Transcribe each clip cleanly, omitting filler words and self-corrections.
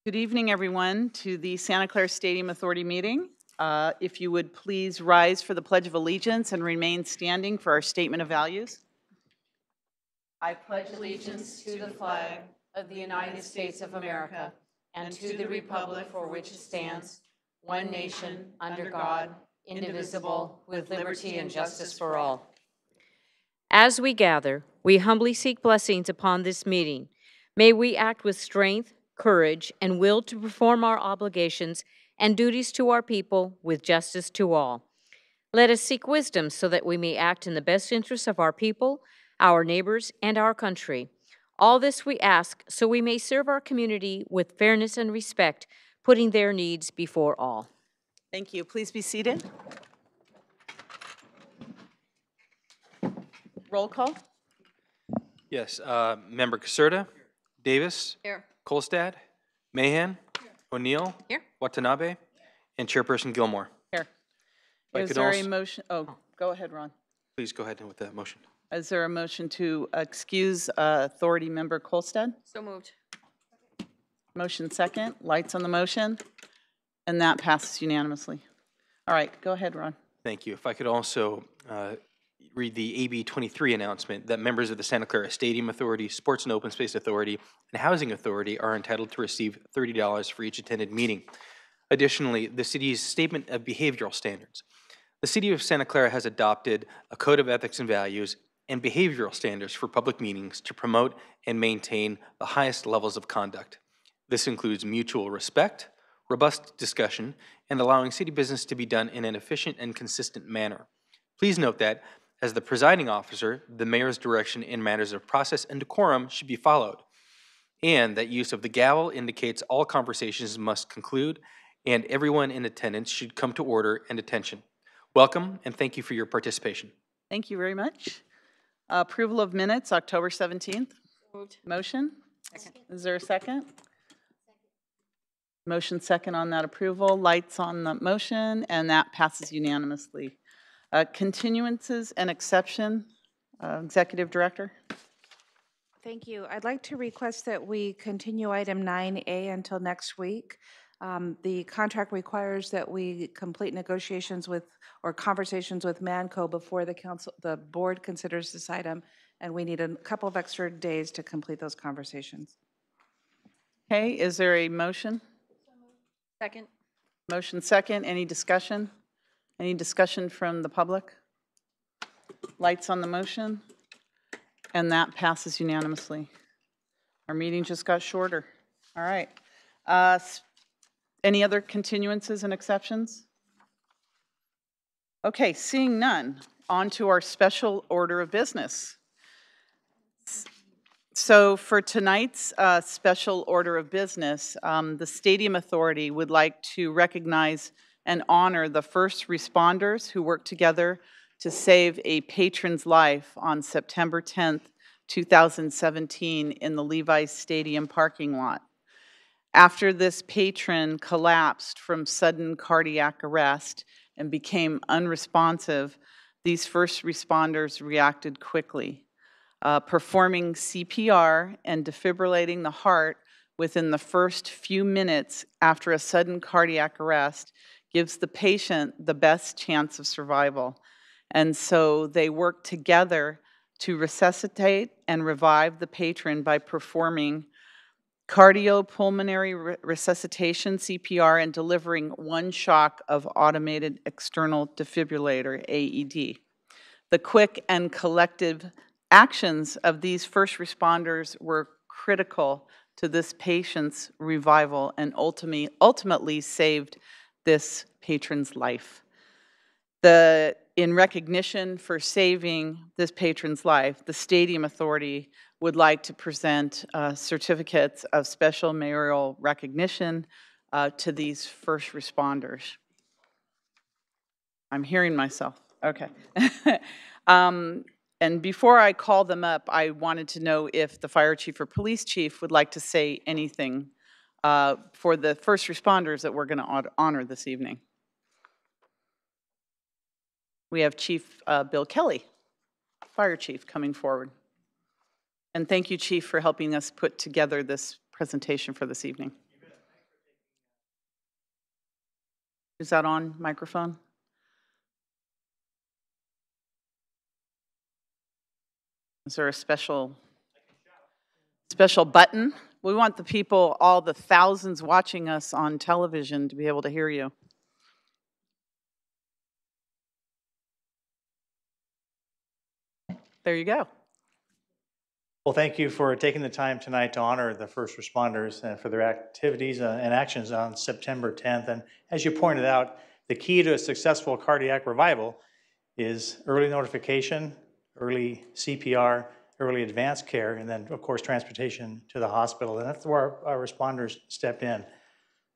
Good evening, everyone, to the Santa Clara Stadium Authority meeting. If you would please rise for the Pledge of Allegiance and remain standing for our statement of values. I pledge allegiance to the flag of the United States of America and to the republic for which it stands, one nation, under God, indivisible, with liberty and justice for all. As we gather, we humbly seek blessings upon this meeting. May we act with strength, courage, and will to perform our obligations and duties to our people with justice to all. Let us seek wisdom so that we may act in the best interests of our people, our neighbors, and our country. All this we ask so we may serve our community with fairness and respect, putting their needs before all. Thank you. Please be seated. Roll call. Yes, Member Caserta, Davis, Here. Kolstad, Mahan, O'Neill, Here. Watanabe, and Chairperson Gilmore. Here. I Is could there a also- motion? Oh, go ahead, Ron. Please go ahead with that motion. Is there a motion to excuse Authority Member Kolstad? So moved. Motion second. Lights on the motion. And that passes unanimously. All right, go ahead, Ron. Thank you. If I could also read the AB 23 announcement that members of the Santa Clara Stadium Authority, Sports and Open Space Authority, and Housing Authority are entitled to receive $30 for each attended meeting. Additionally, the city's Statement of Behavioral Standards. The City of Santa Clara has adopted a Code of Ethics and Values and behavioral standards for public meetings to promote and maintain the highest levels of conduct. This includes mutual respect, robust discussion, and allowing city business to be done in an efficient and consistent manner. Please note that, as the presiding officer, the mayor's direction in matters of process and decorum should be followed, and that use of the gavel indicates all conversations must conclude and everyone in attendance should come to order and attention. Welcome, and thank you for your participation. Thank you very much. Approval of minutes, October 17th. Moved. Motion? Second. Is there a second? Motion second on that approval. Lights on the motion, and that passes unanimously. Continuances and exception, Executive Director. Thank you. I'd like to request that we continue item 9A until next week. The contract requires that we complete negotiations with or conversations with Manco before the board considers this item, and we need a couple of extra days to complete those conversations. Okay, is there a motion? Second. Motion second. Any discussion? Any discussion from the public? Lights on the motion, and that passes unanimously. Our meeting just got shorter. All right. Any other continuances and exceptions? Okay, seeing none, on to our special order of business. So for tonight's special order of business, the Stadium Authority would like to recognize and honor the first responders who worked together to save a patron's life on September 10th, 2017 in the Levi's Stadium parking lot. After this patron collapsed from sudden cardiac arrest and became unresponsive, these first responders reacted quickly, performing CPR and defibrillating the heart within the first few minutes after a sudden cardiac arrest gives the patient the best chance of survival. And so they work together to resuscitate and revive the patron by performing cardiopulmonary resuscitation, CPR, and delivering one shock of automated external defibrillator, AED. The quick and collective actions of these first responders were critical to this patient's revival and ultimately saved this patron's life. In recognition for saving this patron's life, the Stadium Authority would like to present certificates of special mayoral recognition to these first responders. I'm hearing myself. Okay. And before I call them up, I wanted to know if the fire chief or police chief would like to say anything for the first responders that we're going to honor this evening. We have Chief Bill Kelly, fire chief, coming forward. And thank you, Chief, for helping us put together this presentation for this evening. Is that on microphone? Is there a special button? We want the people, all the thousands watching us on television, to be able to hear you. There you go. Well, thank you for taking the time tonight to honor the first responders and for their activities and actions on September 10th. And as you pointed out, the key to a successful cardiac revival is early notification, early CPR, early advanced care, and then, of course, transportation to the hospital. And that's where our responders step in.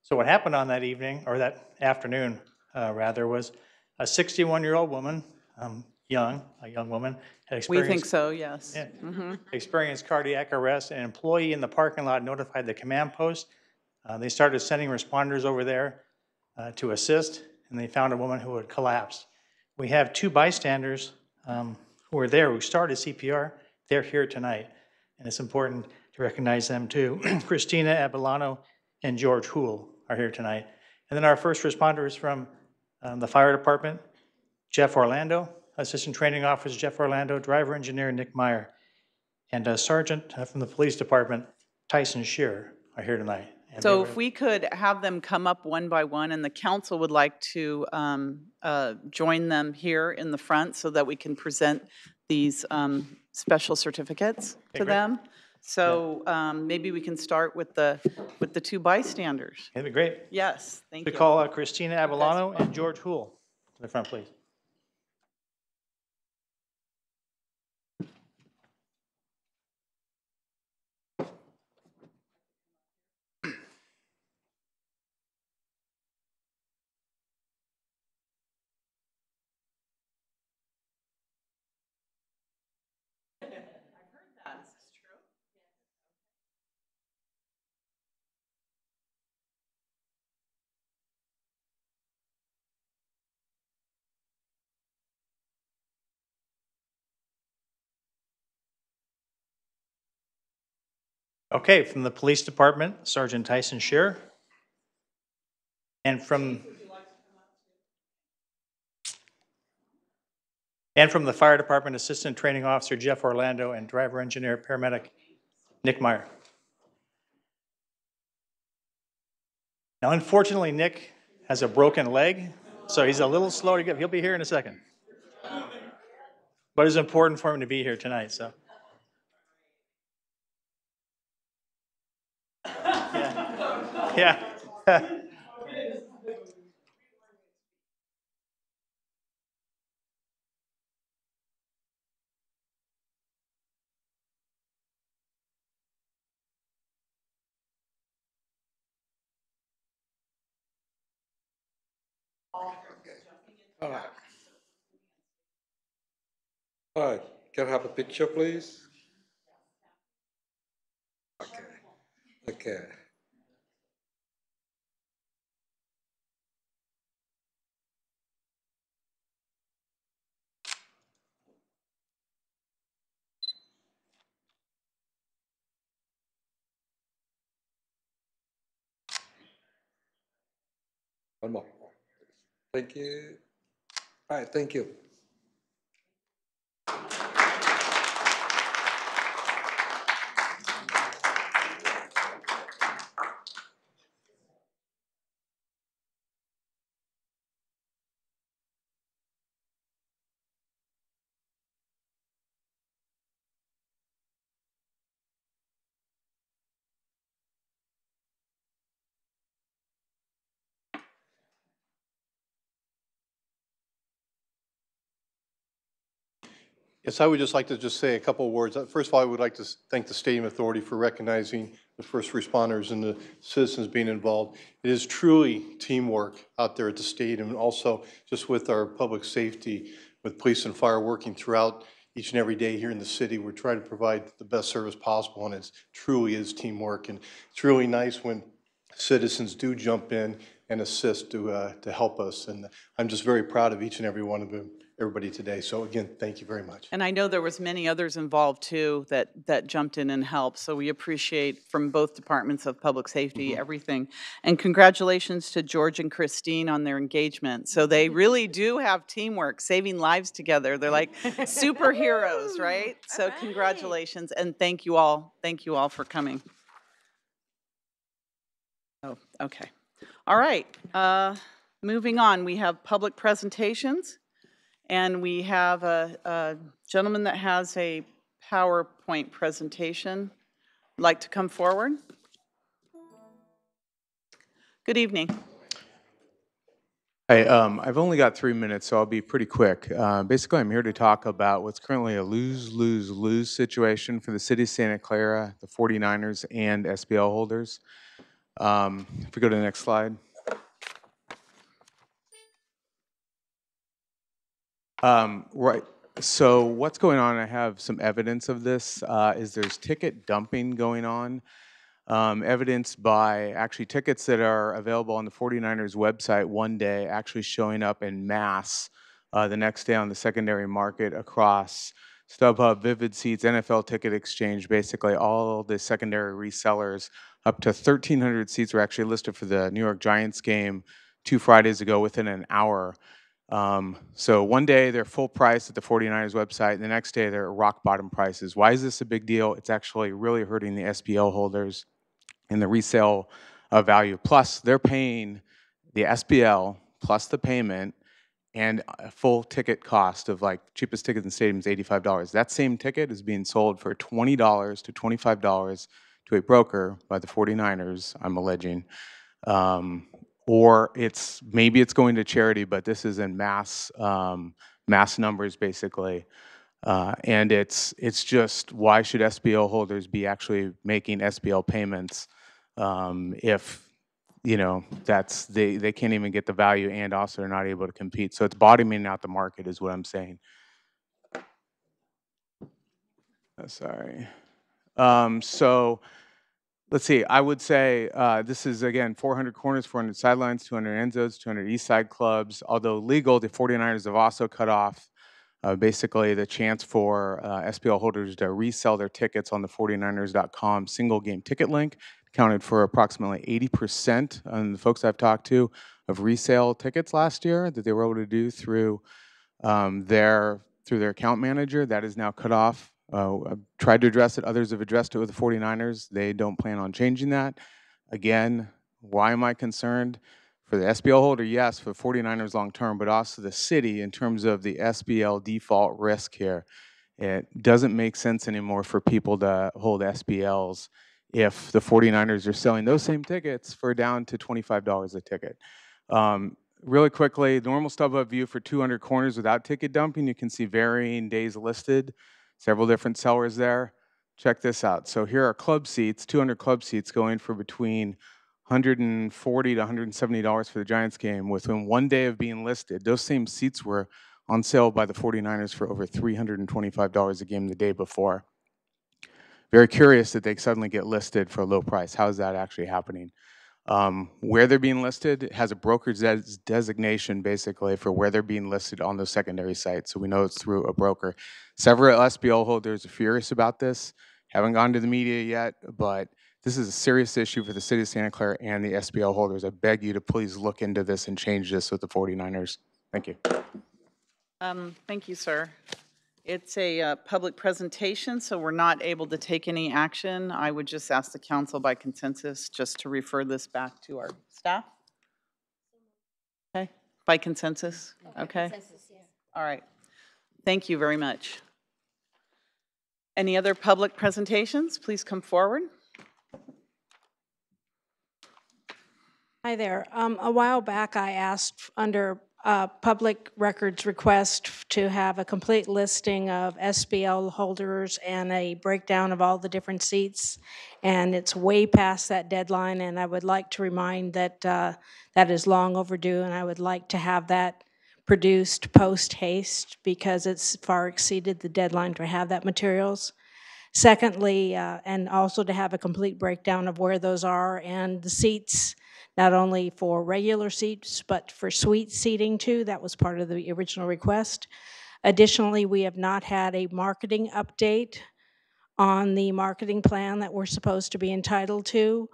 So what happened on that evening, or that afternoon, rather, was a 61-year-old woman, a young woman, had experienced... We think so, yes. Yeah, experienced cardiac arrest. An employee in the parking lot notified the command post. They started sending responders over there to assist, and they found a woman who had collapsed. We have 2 bystanders who were there who started CPR. They're here tonight, and it's important to recognize them too. Christina Abelano and George Houle are here tonight. And then our first responders from the fire department, Jeff Orlando, Assistant Training Officer Jeff Orlando, Driver Engineer Nick Meyer, and a Sergeant from the Police Department, Tyson Shearer, are here tonight. And so if we could have them come up one by one, and the council would like to join them here in the front so that we can present these special certificates to them. So maybe we can start with the 2 bystanders. That'd be great. Yes, thank you. We call Christina Abelano and George Houle to the front, please. Okay, from the Police Department, Sergeant Tyson Shearer. And from the Fire Department, Assistant Training Officer Jeff Orlando and Driver Engineer Paramedic Nick Meyer. Now, unfortunately, Nick has a broken leg, so he's a little slow to get. He'll be here in a second. But it's important for him to be here tonight, so. Yeah. All right. All right. Can I have a picture, please? Okay. Okay. One more. Thank you. All right, thank you. Yes, I would just like to say a couple of words. First of all, I would like to thank the Stadium Authority for recognizing the first responders and the citizens being involved. It is truly teamwork out there at the stadium, and also just with our public safety, with police and fire working throughout each and every day here in the city. We're trying to provide the best service possible, and it truly is teamwork. And it's really nice when citizens do jump in and assist to help us. And I'm just very proud of each and every one of them. everybody today. So again, thank you very much. And I know there was many others involved too that jumped in and helped. So we appreciate from both departments of public safety, everything. And congratulations to George and Christine on their engagement. So they really do have teamwork, saving lives together. They're like superheroes, right? So congratulations and thank you all. Thank you all for coming. Oh, okay. All right. Moving on, we have public presentations. And we have a gentleman that has a PowerPoint presentation. Like to come forward? Good evening. Hi, I've only got 3 minutes, so I'll be pretty quick. Basically, I'm here to talk about what's currently a lose-lose-lose situation for the city of Santa Clara, the 49ers, and SPL holders. If we go to the next slide. Right. So what's going on, I have some evidence of this, is there's ticket dumping going on, evidenced by actually tickets that are available on the 49ers website one day actually showing up in mass the next day on the secondary market across StubHub, Vivid Seats, NFL Ticket Exchange, basically all the secondary resellers. Up to 1,300 seats were actually listed for the New York Giants game 2 Fridays ago within an hour. So one day they're full price at the 49ers website, and the next day they're rock bottom prices. Why is this a big deal? It's actually really hurting the SPL holders and the resale value. Plus, they're paying the SPL plus the payment and a full ticket cost of, like, cheapest ticket in the stadium is $85. That same ticket is being sold for $20 to $25 to a broker by the 49ers, I'm alleging. Or maybe it's going to charity, but this is in mass numbers basically, and it's just, why should SPL holders be actually making SPL payments if they can't even get the value and also they're not able to compete? So it's bottoming out the market is what I'm saying. Sorry. So. Let's see, I would say this is, again, 400 corners, 400 sidelines, 200 end zones, 200 east side clubs. Although legal, the 49ers have also cut off basically the chance for SPL holders to resell their tickets on the 49ers.com single game ticket link. Accounted for approximately 80% on the folks I've talked to of resale tickets last year that they were able to do through their account manager. That is now cut off. I've tried to address it. Others have addressed it with the 49ers. They don't plan on changing that. Again, why am I concerned? For the SPL holder, yes, for 49ers long term, but also the city in terms of the SPL default risk here. It doesn't make sense anymore for people to hold SPLs if the 49ers are selling those same tickets for down to $25 a ticket. Really quickly, normal StubHub view for 200 corners without ticket dumping, you can see varying days listed. Several different sellers there. Check this out. So here are club seats, 200 club seats going for between $140 to $170 for the Giants game within one day of being listed. Those same seats were on sale by the 49ers for over $325 a game the day before. Very curious that they suddenly get listed for a low price. How is that actually happening? Where they're being listed has a broker's designation basically for where they're being listed on those secondary sites. So we know it's through a broker. Several SPL holders are furious about this. Haven't gone to the media yet, but this is a serious issue for the city of Santa Clara and the SPL holders. I beg you to please look into this and change this with the 49ers. Thank you. Thank you, sir. It's a public presentation, so we're not able to take any action. I would just ask the council by consensus just to refer this back to our staff. Okay, by consensus? Okay. Consensus, yeah. All right. Thank you very much. Any other public presentations? Please come forward. Hi there. A while back I asked under public records request to have a complete listing of SPL holders and a breakdown of all the different seats, and it's way past that deadline, and I would like to remind that that is long overdue, and I would like to have that produced post haste because it's far exceeded the deadline to have that materials. Secondly, and also to have a complete breakdown of where those are and the seats, not only for regular seats, but for suite seating too. That was part of the original request. Additionally, we have not had a marketing update on the marketing plan that we're supposed to be entitled to.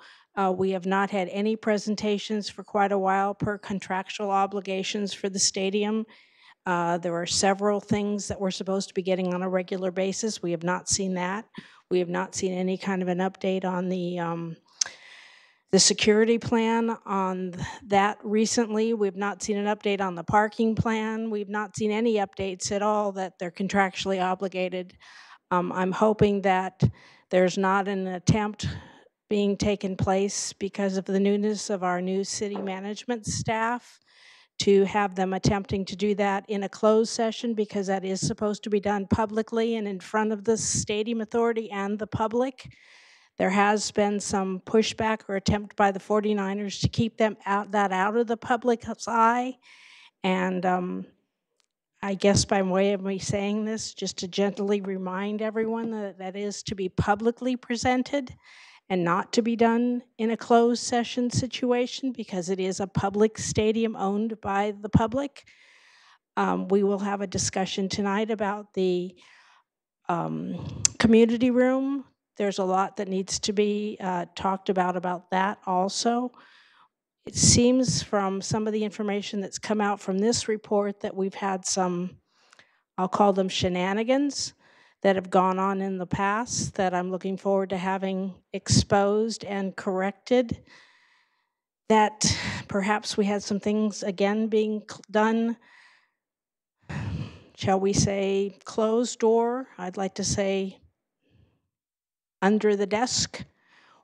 We have not had any presentations for quite a while per contractual obligations for the stadium. There are several things that we're supposed to be getting on a regular basis. We have not seen that. We have not seen any kind of an update on the security plan on that recently. We've not seen an update on the parking plan. We've not seen any updates at all that they're contractually obligated. I'm hoping that there's not an attempt being taken place because of the newness of our new city management staff to have them attempting to do that in a closed session, because that is supposed to be done publicly and in front of the Stadium Authority and the public. There has been some pushback or attempt by the 49ers to keep them out of the public's eye. And I guess by way of me saying this, just to gently remind everyone that that is to be publicly presented and not to be done in a closed session situation, because it is a public stadium owned by the public. We will have a discussion tonight about the community room. There's a lot that needs to be talked about that also. It seems from some of the information that's come out from this report that we've had some, I'll call them shenanigans, that have gone on in the past that I'm looking forward to having exposed and corrected. That perhaps we had some things again being done, shall we say, closed door. I'd like to say under the desk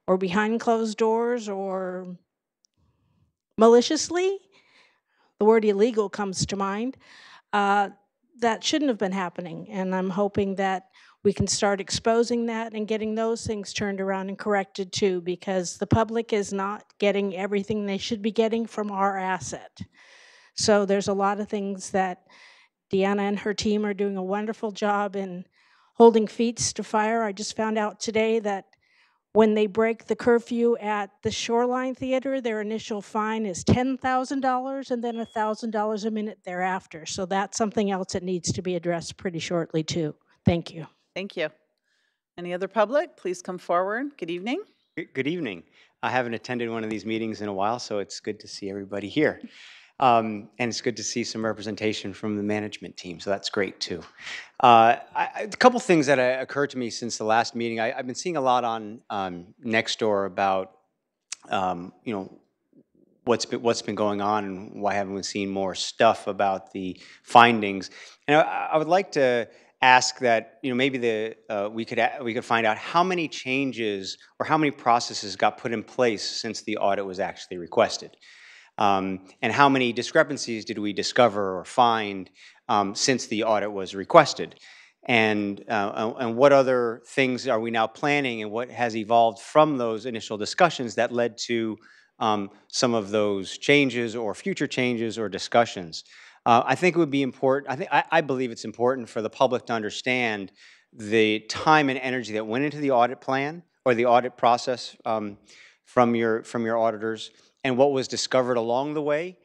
or behind closed doors or maliciously. The word illegal comes to mind. That shouldn't have been happening, and I'm hoping that we can start exposing that and getting those things turned around and corrected too, because the public is not getting everything they should be getting from our asset. So there's a lot of things that Deanna and her team are doing a wonderful job in holding feet to fire. I just found out today that when they break the curfew at the Shoreline Theater, their initial fine is $10,000 and then $1,000 a minute thereafter. So that's something else that needs to be addressed pretty shortly too. Thank you. Thank you. Any other public? Please come forward. Good evening. Good evening. I haven't attended one of these meetings in a while, so it's good to see everybody here. And it's good to see some representation from the management team, so that's great too. A couple things that occurred to me since the last meeting. I've been seeing a lot on Nextdoor about you know, what's been going on and why haven't we seen more stuff about the findings. And I would like to ask that, you know, maybe we could find out how many changes or how many processes got put in place since the audit was actually requested. And how many discrepancies did we discover or find since the audit was requested? And what other things are we now planning, and what has evolved from those initial discussions that led to some of those changes or future changes or discussions? I think it would be important, I believe it's important for the public to understand the time and energy that went into the audit plan or the audit process from your auditors, and what was discovered along the way.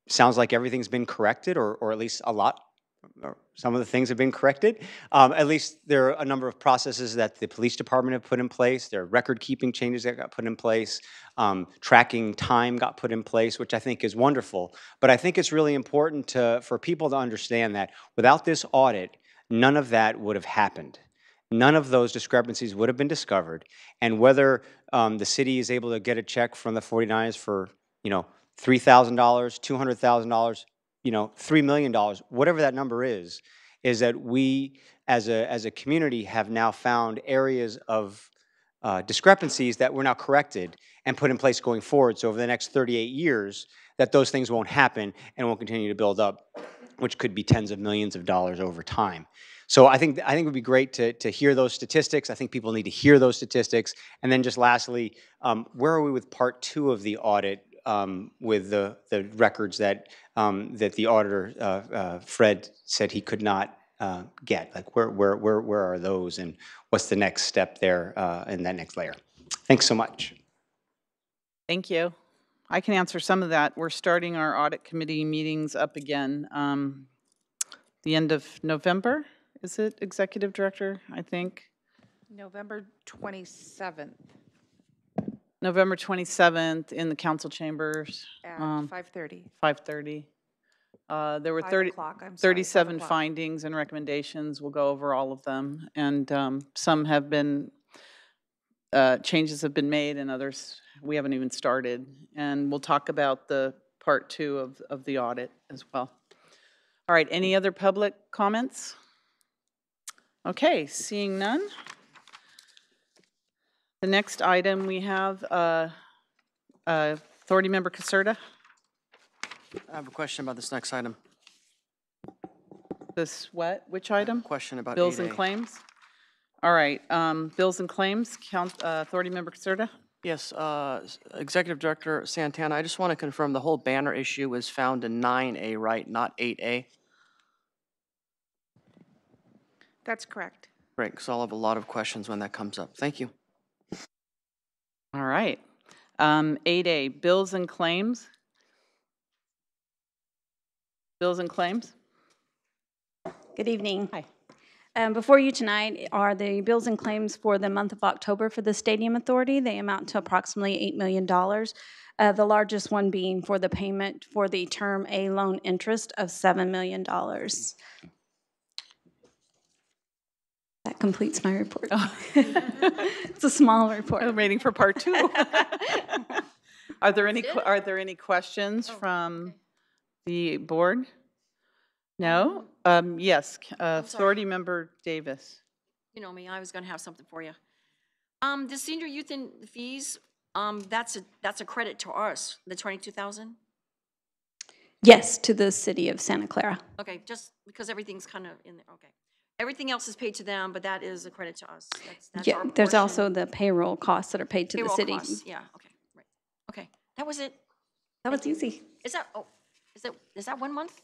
Sounds like everything's been corrected, or at least a lot, or some of the things have been corrected. At least there are a number of processes that the police department have put in place. There are record-keeping changes that got put in place. Tracking time got put in place, which I think is wonderful. But I think it's really important for people to understand that without this audit, none of that would have happened. None of those discrepancies would have been discovered. And whether the city is able to get a check from the 49ers for, you know, $3,000, $200,000, you know, $3 million, whatever that number is that we as a community have now found areas of discrepancies that were now corrected and put in place going forward. So over the next 38 years, that those things won't happen and won't continue to build up, which could be tens of millions of dollars over time. So I think it would be great to hear those statistics. I think people need to hear those statistics. And then just lastly, where are we with part 2 of the audit with the records that the auditor, Fred, said he could not get? Like where are those, and what's the next step there in that next layer? Thanks so much. Thank you. I can answer some of that. We're starting our audit committee meetings up again the end of November. Is it, Executive Director, I think? November 27th November 27th in the council chambers. at 5:30. 5:30. There were 5 o'clock, I'm sorry, 5 37 o'clock. findings and recommendations. We'll go over all of them. And some have been, changes have been made, and others we haven't even started. And we'll talk about the part 2 of the audit as well. All right, any other public comments? Okay, seeing none. The next item we have, Authority Member Caserta. I have a question about this next item. This what? Which item? Question about Bills and 8A. claims? All right, bills and claims, Authority Member Caserta. Yes, Executive Director Santana, I just want to confirm the whole banner issue was found in 9A, right, not 8A? That's correct. Great, because I'll have a lot of questions when that comes up. Thank you. All right. 8A, bills and claims. Bills and claims. Good evening. Hi. Before you tonight are the bills and claims for the month of October for the Stadium Authority. They amount to approximately $8 million. The largest one being for the payment for the Term A loan interest of $7 million. That completes my report. It's a small report. I'm waiting for part 2. Are there any questions from the board? No? Yes, Authority Member Davis. You know me, I was going to have something for you. The senior youth and fees, that's a credit to us, the 22,000? Yes, to the city of Santa Clara. Okay, just because everything's kind of in there, okay. Everything else is paid to them, but that is a credit to us. That's Yeah, our there's portion. also the payroll costs that are paid to Payroll the city. costs, yeah, okay, right. Okay, that was it. That was easy. Is that 1 month?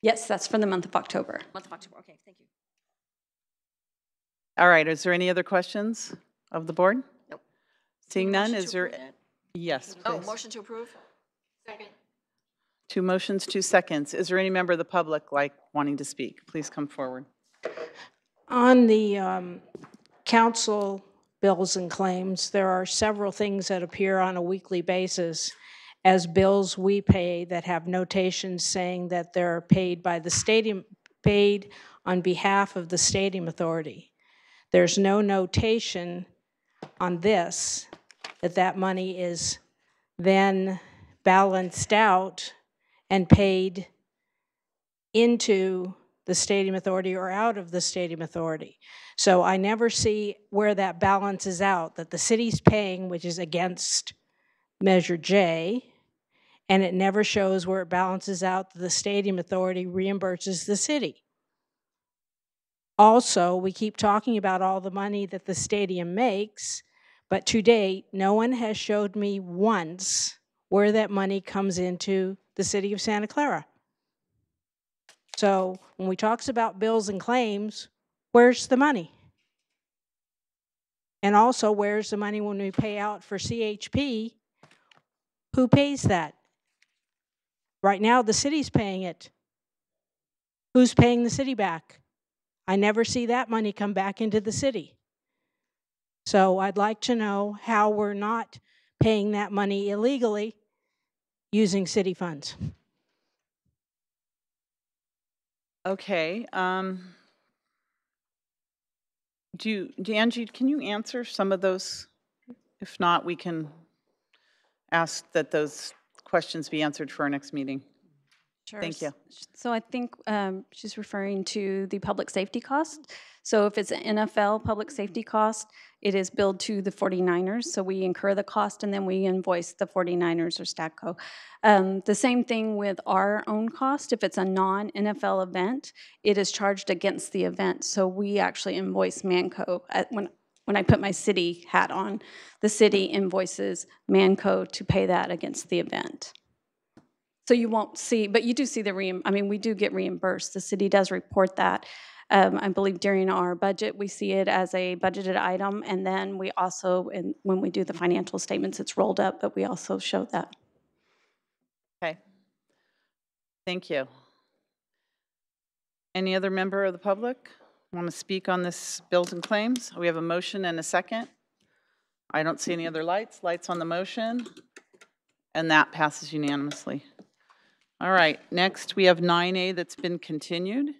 Yes, that's for the month of October. Month of October, okay, thank you. All right, is there any other questions of the board? Nope. Seeing none, Motion is to there? approve that? Yes, Oh, please. motion to approve? Second. 2 motions, 2 seconds. Is there any member of the public wanting to speak? Please come forward. On the council bills and claims, there are several things that appear on a weekly basis as bills we pay that have notations saying that they're paid by the stadium, paid on behalf of the Stadium Authority. There's no notation on this that money is then balanced out and paid into the Stadium Authority or out of the Stadium Authority. So I never see where that balances out, that the city's paying, which is against Measure J, and it never shows where it balances out that the Stadium Authority reimburses the city. Also, we keep talking about all the money that the stadium makes, but to date, no one has showed me once where that money comes into the city of Santa Clara. So when we talk about bills and claims, where's the money? And also, where's the money when we pay out for CHP? Who pays that? Right now, the city's paying it. Who's paying the city back? I never see that money come back into the city. So I'd like to know how we're not paying that money illegally using city funds. Okay. Angie, can you answer some of those? If not, we can ask that those questions be answered for our next meeting. Sure. Thank you. So I think she's referring to the public safety cost. So if it's an NFL public safety cost, it is billed to the 49ers. So we incur the cost and then we invoice the 49ers or Statco. The same thing with our own cost. If it's a non-NFL event, it is charged against the event. So we actually invoice Manco. When I put my city hat on, the city invoices Manco to pay that against the event. So you won't see, but you do see we do get reimbursed. The city does report that. I believe during our budget, we see it as a budgeted item, and then we also, when we do the financial statements, it's rolled up, but we also show that. Okay. Thank you. Any other member of the public want to speak on this bills and claims? We have a motion and a second. I don't see any other lights. Lights on the motion. And that passes unanimously. All right, next we have 9A that's been continued.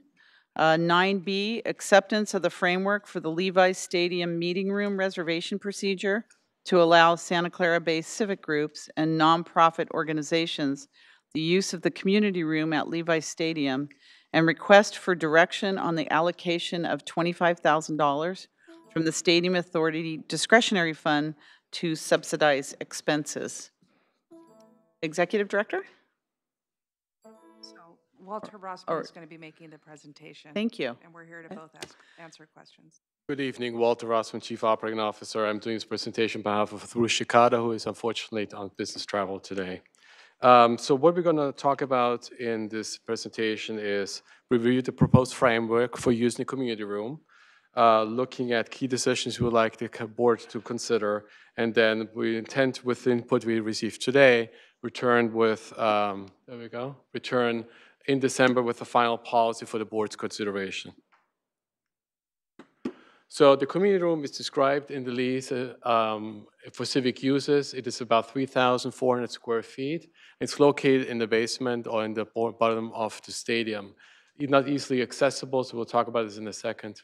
9B, acceptance of the framework for the Levi's Stadium meeting room reservation procedure to allow Santa Clara-based civic groups and nonprofit organizations the use of the community room at Levi's Stadium, and request for direction on the allocation of $25,000 from the Stadium Authority discretionary fund to subsidize expenses. Executive Director? So Walter Rossman is going to be making the presentation. Thank you. And we're here to both answer questions. Good evening, Walter Rossman, Chief Operating Officer. I'm doing this presentation on behalf of Ruth Shikada, who is unfortunately on business travel today. So what we're going to talk about in this presentation is review the proposed framework for using the community room, looking at key decisions we would like the board to consider, and then we intend, with the input we received today, return with, return in December with the final policy for the board's consideration. So the community room is described in the lease for civic uses. It is about 3,400 square feet. It's located in the basement or in the bottom of the stadium. It's not easily accessible, so we'll talk about this in a second.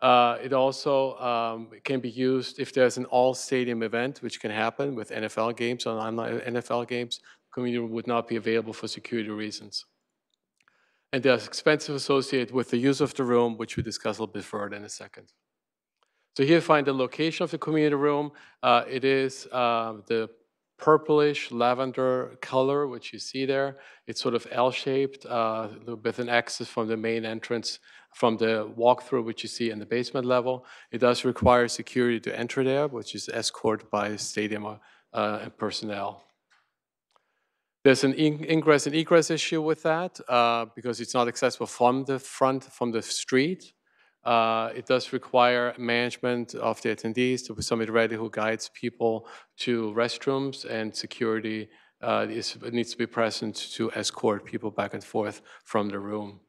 It also can be used if there's an all-stadium event, which can happen with NFL games or online NFL games. The community room would not be available for security reasons. And there's expenses associated with the use of the room, which we discuss a little bit further in a second. So here you find the location of the community room. It is the purplish lavender color, which you see there. It's sort of L-shaped with an access from the main entrance from the walkthrough, which you see in the basement level. It does require security to enter there, which is escorted by stadium personnel. There's an ingress and egress issue with that because it's not accessible from the front, from the street. It does require management of the attendees to be somebody ready who guides people to restrooms, and security needs to be present to escort people back and forth from the room.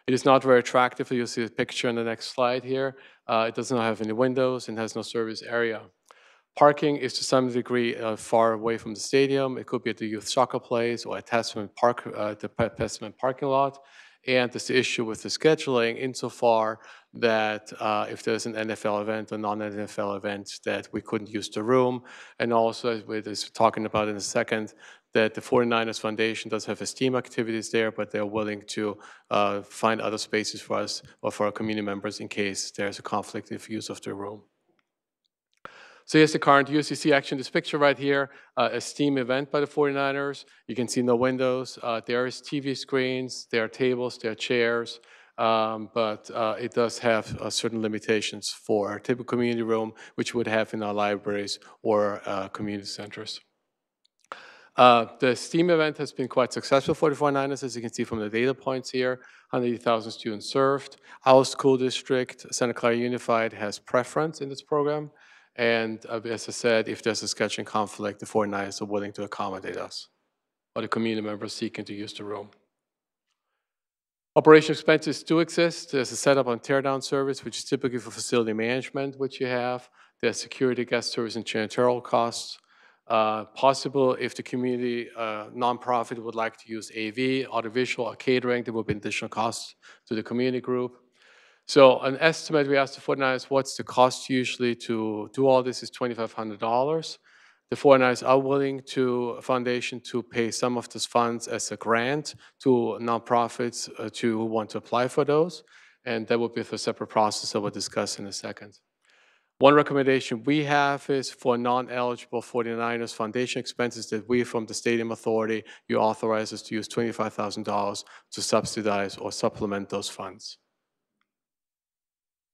It is not very attractive. You'll see the picture in the next slide here. It does not have any windows and has no service area. Parking is to some degree far away from the stadium. It could be at the youth soccer place or at Testament Park, the Testament parking lot. And there's the issue with the scheduling insofar that if there's an NFL event or non-NFL event, that we couldn't use the room. And also, as we're talking about in a second, that the 49ers Foundation does have esteem activities there, but they're willing to find other spaces for us or for our community members in case there's a conflict of use of the room. So here's the current use. You see actually this picture right here, a STEAM event by the 49ers. You can see no windows. There is TV screens, there are tables, there are chairs, but it does have certain limitations for our typical community room, which we would have in our libraries or community centers. The STEAM event has been quite successful for the 49ers, as you can see from the data points here. 180,000 students served. Our school district, Santa Clara Unified, has preference in this program. And as I said, if there's a scheduling conflict, the 49ers are willing to accommodate us, or the community members seeking to use the room. Operational expenses do exist. There's a setup and teardown service, which is typically for facility management, which you have. There's security, guest service, and janitorial costs. Possible if the community nonprofit would like to use AV, audiovisual, or catering, there will be additional costs to the community group. So an estimate we asked the 49ers, what's the cost usually to do all this is $2,500. The 49ers are willing to a foundation to pay some of those funds as a grant to nonprofits who want to apply for those. And that will be a separate process that we'll discuss in a second. One recommendation we have is for non-eligible 49ers foundation expenses that we from the Stadium Authority, you authorize us to use $25,000 to subsidize or supplement those funds.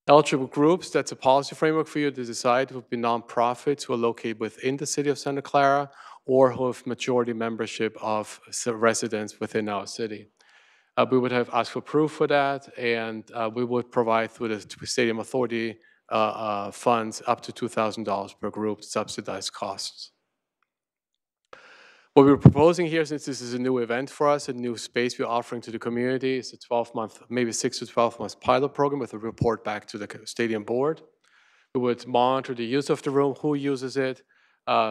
Eligible groups, that's a policy framework for you to decide, would be nonprofits who are located within the city of Santa Clara or who have majority membership of residents within our city. We would have asked for proof for that, and we would provide through the Stadium Authority funds up to $2,000 per group to subsidize costs. What we're proposing here, since this is a new event for us, a new space we're offering to the community, is a 12-month, maybe 6 to 12-month pilot program with a report back to the stadium board. We would monitor the use of the room, who uses it,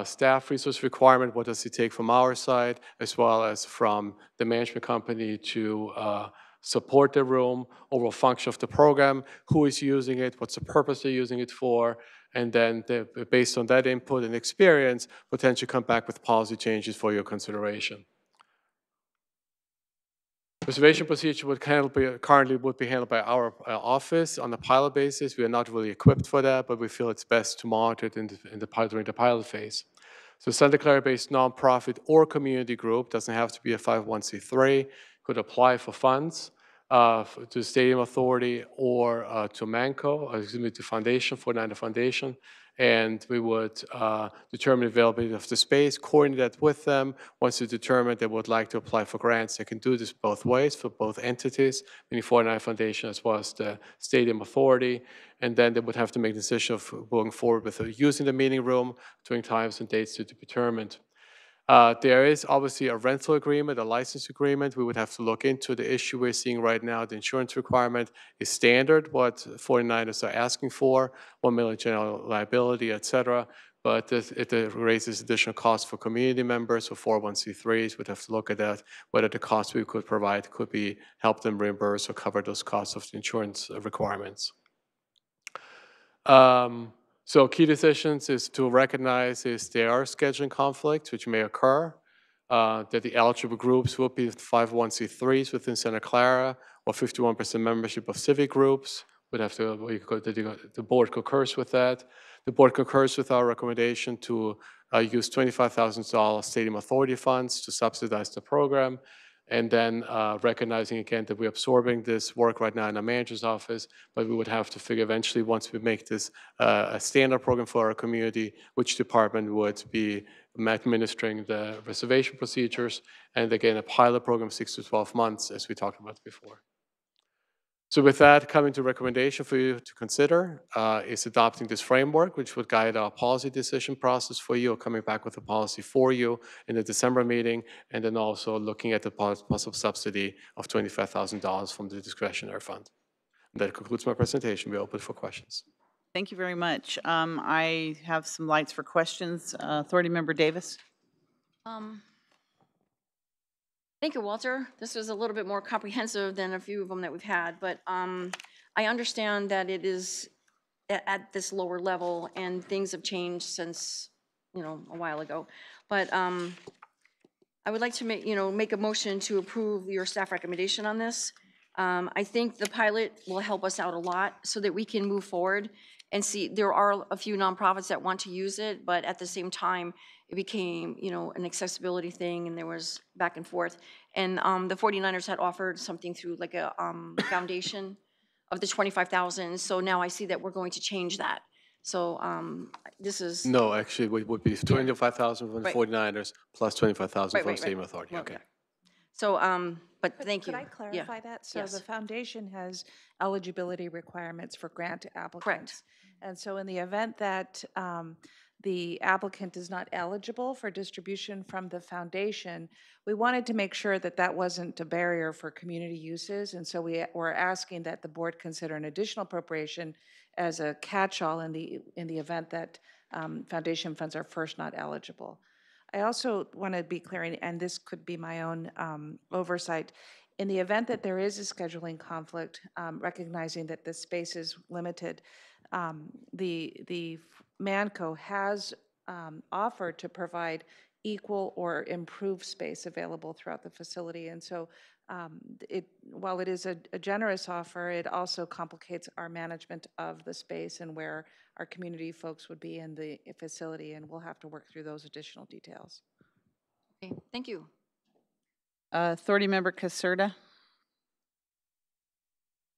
staff resource requirement, what does it take from our side, as well as from the management company to support the room, overall function of the program, who is using it, what's the purpose they're using it for, and then based on that input and experience, potentially come back with policy changes for your consideration. Reservation procedure would currently would be handled by our office on a pilot basis. We are not really equipped for that, but we feel it's best to monitor it during the pilot phase. So Santa Clara-based nonprofit or community group, doesn't have to be a 501c3, could apply for funds to the Stadium Authority or to MANCO, or excuse me, to Foundation, 49er Foundation, and we would determine the availability of the space, coordinate that with them. Once they determine they would like to apply for grants, they can do this both ways for both entities, meaning 49er Foundation as well as the Stadium Authority, and then they would have to make a decision of going forward with using the meeting room during times and dates to be determined. There is obviously a rental agreement, a license agreement. We would have to look into the issue we're seeing right now. The insurance requirement is standard, what 49ers are asking for, $1 million general liability, et cetera. But it raises additional costs for community members or 401c3s. We'd have to look at that, whether the cost we could provide could be help them reimburse or cover those costs of the insurance requirements. So key decisions is to recognize if there are scheduling conflicts which may occur, that the eligible groups will be 501c3s within Santa Clara or 51% membership of civic groups. Would have to, the board concurs with that. The board concurs with our recommendation to use $25,000 Stadium Authority funds to subsidize the program. And then recognizing again that we're absorbing this work right now in our manager's office, but we would have to figure eventually, once we make this a standard program for our community, which department would be administering the reservation procedures, and again, a pilot program 6 to 12 months, as we talked about before. So with that, coming to recommendation for you to consider is adopting this framework, which would guide our policy decision process for you, or coming back with a policy for you in the December meeting, and then also looking at the possible subsidy of $25,000 from the discretionary fund. And that concludes my presentation. We're open for questions. Thank you very much. I have some lights for questions. Authority Member Davis. Thank you, Walter. This was a little bit more comprehensive than a few of them that we've had, but I understand that it is at this lower level and things have changed since, a while ago. But I would like to make a motion to approve your staff recommendation on this. I think the pilot will help us out a lot so that we can move forward and see. There are a few nonprofits that want to use it, but at the same time, it became, an accessibility thing, and there was back and forth. And the 49ers had offered something through like a foundation of the $25,000. So now I see that we're going to change that. So this is no, actually, it would be $25,000 from the 49ers plus $25,000 from the Stadium Authority. Well, okay. So, but thank you. Could I clarify that? So yes. the foundation has eligibility requirements for grant applicants. Correct. And so in the event that the applicant is not eligible for distribution from the foundation, we wanted to make sure that that wasn't a barrier for community uses. And so we were asking that the board consider an additional appropriation as a catch-all in the event that foundation funds are first not eligible. I also want to be clear, and this could be my own oversight, in the event that there is a scheduling conflict, recognizing that the space is limited, the MANCO has offered to provide equal or improved space available throughout the facility. And so while it is a generous offer, it also complicates our management of the space and where our community folks would be in the facility, and we'll have to work through those additional details. Okay, thank you. Authority Member Caserta.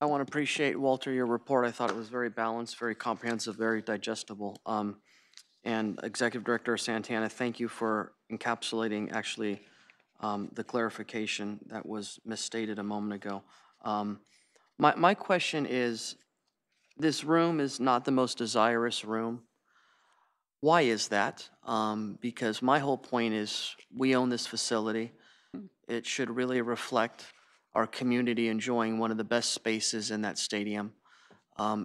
I want to appreciate, Walter, your report. I thought it was very balanced, very comprehensive, very digestible. And Executive Director Santana, thank you for encapsulating actually the clarification that was misstated a moment ago. My question is, this room is not the most desirous room. Why is that? Because my whole point is we own this facility. It should really reflect our community enjoying one of the best spaces in that stadium.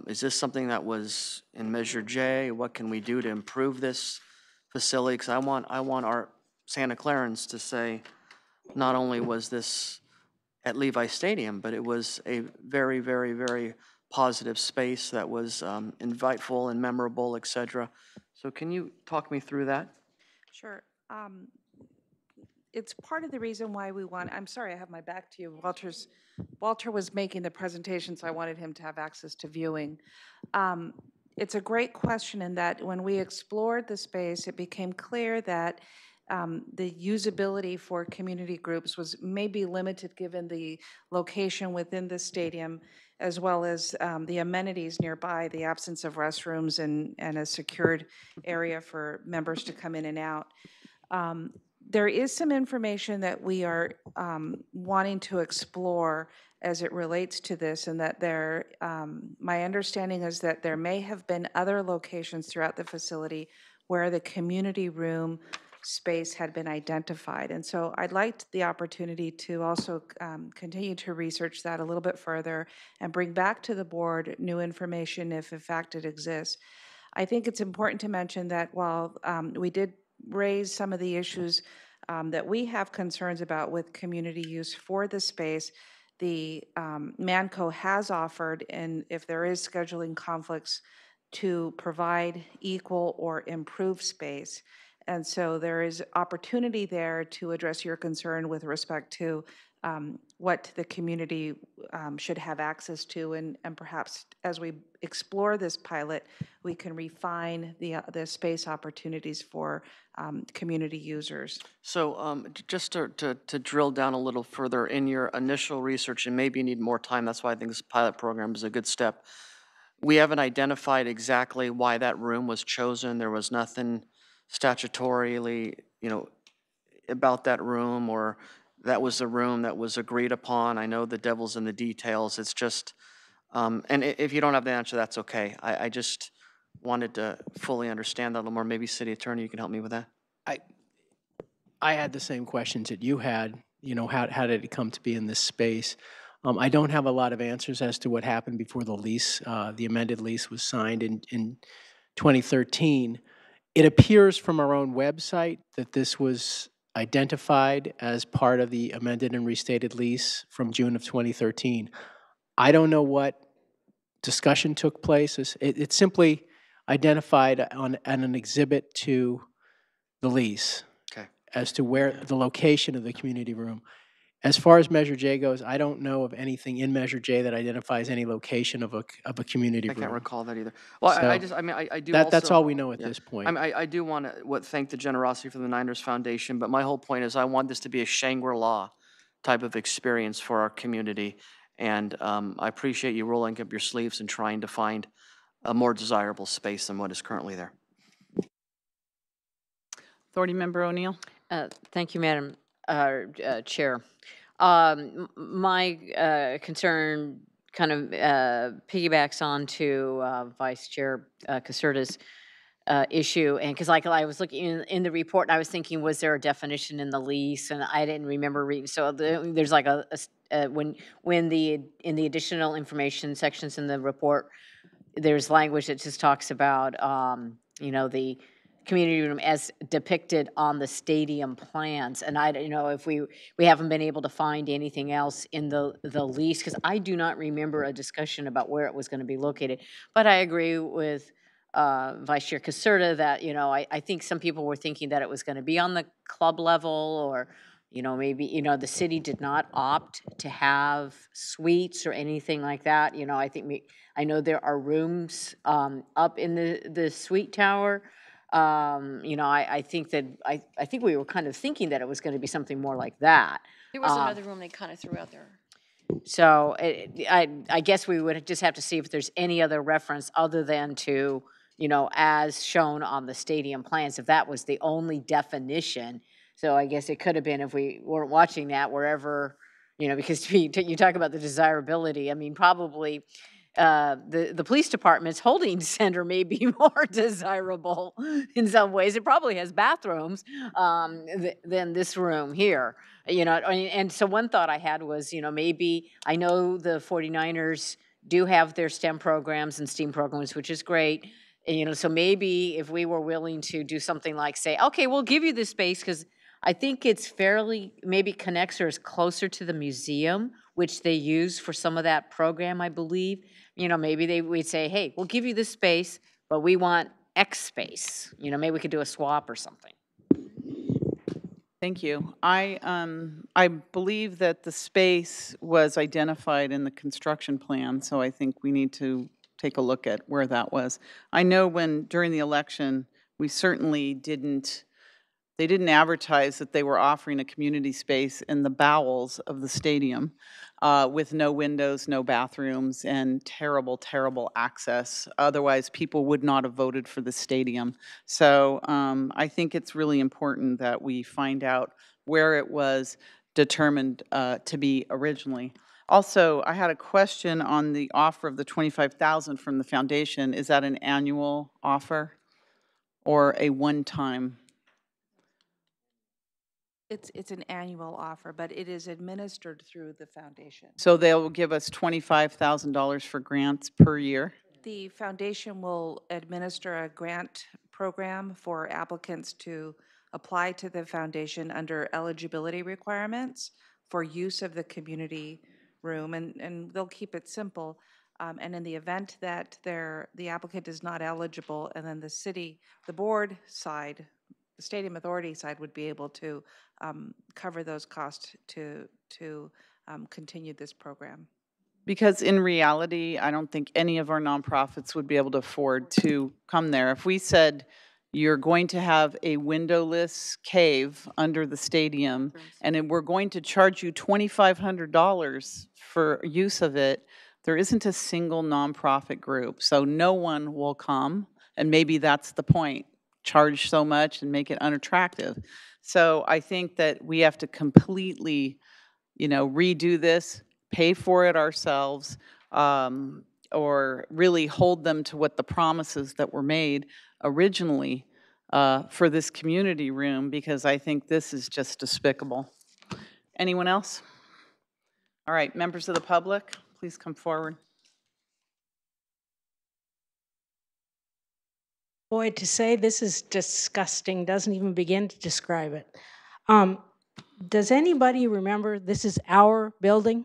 Is this something that was in Measure J? What can we do to improve this facility? Because I want our Santa Clarans to say, not only was this at Levi Stadium, but it was a very, very, very positive space that was inviteful and memorable, et cetera. So can you talk me through that? Sure. It's part of the reason why we want, I'm sorry, I have my back to you. Walter was making the presentation, so I wanted him to have access to viewing. It's a great question in that when we explored the space, it became clear that the usability for community groups was maybe limited given the location within the stadium, as well as the amenities nearby, the absence of restrooms and a secured area for members to come in and out. There is some information that we are wanting to explore as it relates to this, and that there, my understanding is that there may have been other locations throughout the facility where the community room space had been identified. And so I'd like the opportunity to also continue to research that a little bit further and bring back to the board new information if in fact it exists. I think it's important to mention that while we did raise some of the issues that we have concerns about with community use for the space, the MANCO has offered, and if there is scheduling conflicts, to provide equal or improved space. And so there is opportunity there to address your concern with respect to what the community should have access to, and perhaps as we explore this pilot, we can refine the space opportunities for community users. So just to drill down a little further, in your initial research, and maybe you need more time, that's why I think this pilot program is a good step. We haven't identified exactly why that room was chosen. There was nothing statutorily, about that room, or that was the room that was agreed upon. I know the devil's in the details. It's just, and if you don't have the answer, that's okay. I just wanted to fully understand that a little more. Maybe City Attorney, you can help me with that. I had the same questions that you had. How did it come to be in this space? I don't have a lot of answers as to what happened before the lease, the amended lease was signed in 2013. It appears from our own website that this was identified as part of the amended and restated lease from June of 2013. I don't know what discussion took place. It's simply identified on an exhibit to the lease. Okay. As to where the location of the community room. As far as Measure J goes, I don't know of anything in Measure J that identifies any location of a community room. I can't recall that either. Well, So I do that's also, all we know at this point. I do want to thank the generosity from the Niners Foundation, but my whole point is I want this to be a Shangri-La type of experience for our community. And I appreciate you rolling up your sleeves and trying to find a more desirable space than what is currently there. Authority Member O'Neill. Thank you, Madam Chair. My concern kind of piggybacks on to Vice Chair Caserta's issue, and because I was looking in the report, and I was thinking, was there a definition in the lease? And I didn't remember reading. So there's like when in the additional information sections in the report, there's language that just talks about the community room as depicted on the stadium plans. And if we haven't been able to find anything else in the lease, because I do not remember a discussion about where it was going to be located. But I agree with Vice Chair Caserta that, I think some people were thinking that it was going to be on the club level, or, maybe, the city did not opt to have suites or anything like that. I know there are rooms up in the suite tower. I think we were kind of thinking that it was going to be something more like that. There was another room they kind of threw out there. So I guess we would just have to see if there's any other reference other than to, as shown on the stadium plans, if that was the only definition So I guess it could have been if we weren't watching that wherever, because you talk about the desirability. I mean, probably the police department's holding center may be more desirable in some ways. It probably has bathrooms than this room here. And so one thought I had was, maybe I know the 49ers do have their STEM programs and STEAM programs, which is great. And, so maybe if we were willing to do something like say, okay, we'll give you this space because I think it's maybe connects or is closer to the museum, which they use for some of that program, I believe. Maybe we'd say, hey, we'll give you this space, but we want X space. Maybe we could do a swap or something. Thank you. I believe that the space was identified in the construction plan, so I think we need to take a look at where that was. I know during the election, we certainly they didn't advertise that they were offering a community space in the bowels of the stadium with no windows, no bathrooms, and terrible, terrible access. Otherwise, people would not have voted for the stadium. So I think it's really important that we find out where it was determined to be originally. Also, I had a question on the offer of the $25,000 from the foundation. Is that an annual offer or a one-time? It's an annual offer, but it is administered through the foundation. So they'll give us $25,000 for grants per year? The foundation will administer a grant program for applicants to apply to the foundation under eligibility requirements for use of the community room, and they'll keep it simple. And in the event that the applicant is not eligible, and then the board side, the Stadium Authority side would be able to cover those costs to continue this program. Because in reality, I don't think any of our nonprofits would be able to afford to come there. If we said, you're going to have a windowless cave under the stadium, and we're going to charge you $2,500 for use of it, there isn't a single nonprofit group. So no one will come, and maybe that's the point. Charge so much and make it unattractive. So I think that we have to completely, redo this, pay for it ourselves, or really hold them to what the promises that were made originally for this community room, because I think this is just despicable. Anyone else? All right, members of the public, please come forward. Boy, to say this is disgusting doesn't even begin to describe it. Does anybody remember this is our building?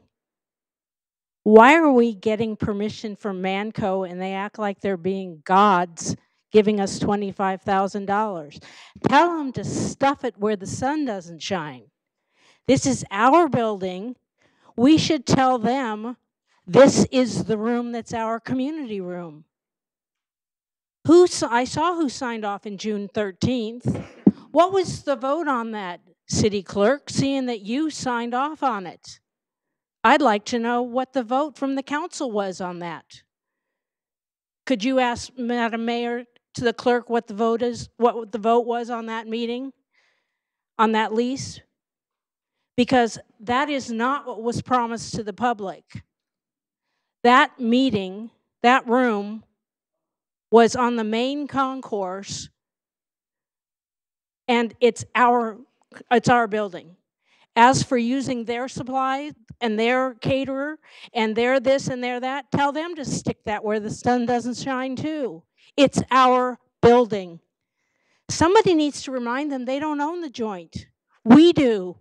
Why are we getting permission from Manco and they act like they're being gods giving us $25,000? Tell them to stuff it where the sun doesn't shine. This is our building. We should tell them this is the room that's our community room. I saw who signed off in June 13th. What was the vote on that, city clerk, seeing that you signed off on it? I'd like to know what the vote from the council was on that. Could you ask Madam Mayor to the clerk what the vote was on that meeting, on that lease? Because that is not what was promised to the public. That meeting, that room, was on the main concourse, and it's our building. As for using their supply and their caterer and their this and their that, tell them to stick that where the sun doesn't shine too. It's our building. Somebody needs to remind them they don't own the joint. We do.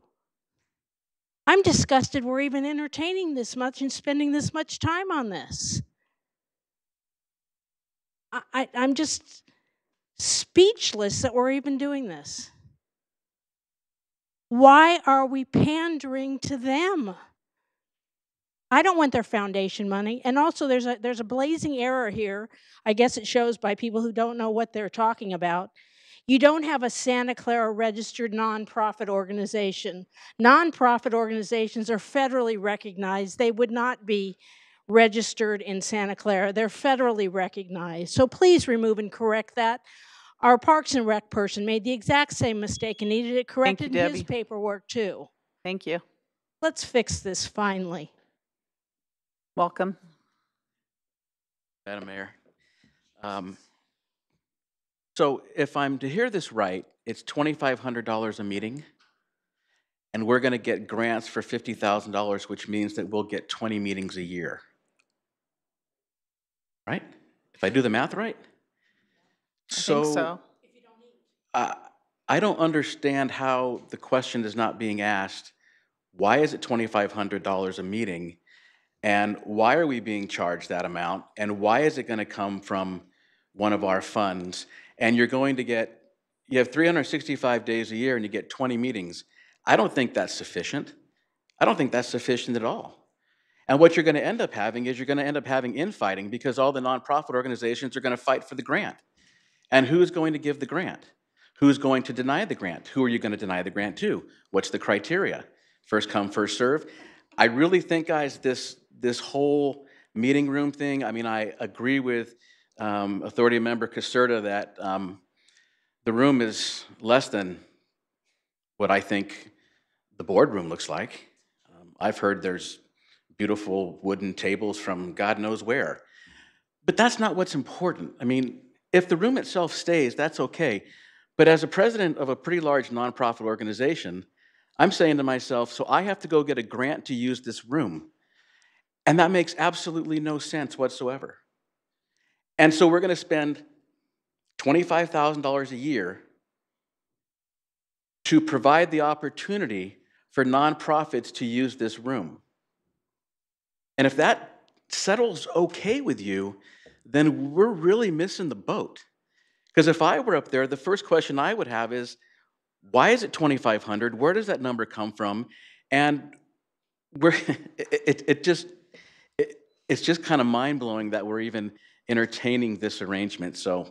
I'm disgusted we're even entertaining this much and spending this much time on this. I'm just speechless that we're even doing this. Why are we pandering to them? I don't want their foundation money. And also there's a blazing error here. I guess it shows by people who don't know what they're talking about. You don't have a Santa Clara registered nonprofit organization. Nonprofit organizations are federally recognized. They would not be registered in Santa Clara. They're federally recognized. So please remove and correct that. Our Parks and Rec person made the exact same mistake and needed it corrected in his Debbie. paperwork too. Thank you. Let's fix this finally. Welcome. Madam Mayor. So if I'm to hear this right, it's $2,500 a meeting, and we're going to get grants for $50,000, which means that we'll get 20 meetings a year. Right? If I do the math right? I think so. I don't understand how the question is not being asked, why is it $2,500 a meeting? And why are we being charged that amount? And why is it going to come from one of our funds? And you're going to get, you have 365 days a year and you get 20 meetings. I don't think that's sufficient. I don't think that's sufficient at all. And what you're going to end up having is you're going to end up having infighting because all the nonprofit organizations are going to fight for the grant. And who's going to give the grant? Who's going to deny the grant? Who are you going to deny the grant to? What's the criteria? First come, first serve. I really think, guys, this whole meeting room thing, I mean, I agree with Authority Member Caserta that the room is less than what I think the boardroom looks like. I've heard there's beautiful wooden tables from God knows where. But that's not what's important. I mean, if the room itself stays, that's okay. But as a president of a pretty large nonprofit organization, I'm saying to myself, so I have to go get a grant to use this room. And that makes absolutely no sense whatsoever. And so we're going to spend $25,000 a year to provide the opportunity for nonprofits to use this room. And if that settles okay with you, then we're really missing the boat. Because if I were up there, the first question I would have is, why is it $2,500? Where does that number come from? And it's just kind of mind-blowing that we're even entertaining this arrangement. So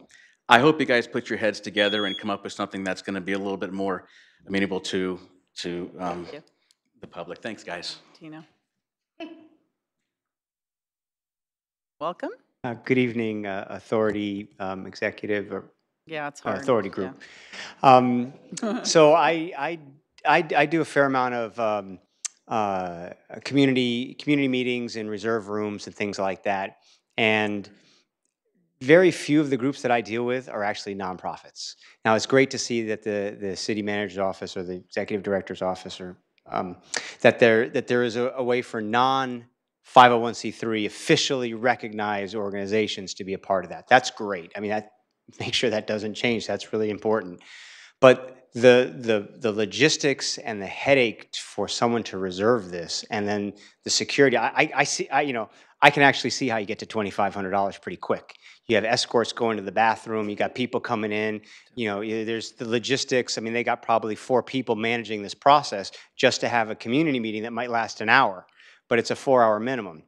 I hope you guys put your heads together and come up with something that's going to be a little bit more amenable to the public. Thanks, guys. Tino. Welcome. Good evening, Authority Executive or Yeah, it's hard. Authority Group. So I do a fair amount of community meetings in reserve rooms and things like that, and very few of the groups that I deal with are actually nonprofits. Now, it's great to see that the city manager's office or the executive director's office or that there is a way for non-501c3 officially recognized organizations to be a part of that. That's great. I mean, make sure that doesn't change. That's really important. But the logistics and the headache for someone to reserve this, and then the security, I can actually see how you get to $2,500 pretty quick. You have escorts going to the bathroom. You got people coming in. You know, there's the logistics. I mean, they got probably 4 people managing this process just to have a community meeting that might last an hour, but it's a 4-hour minimum.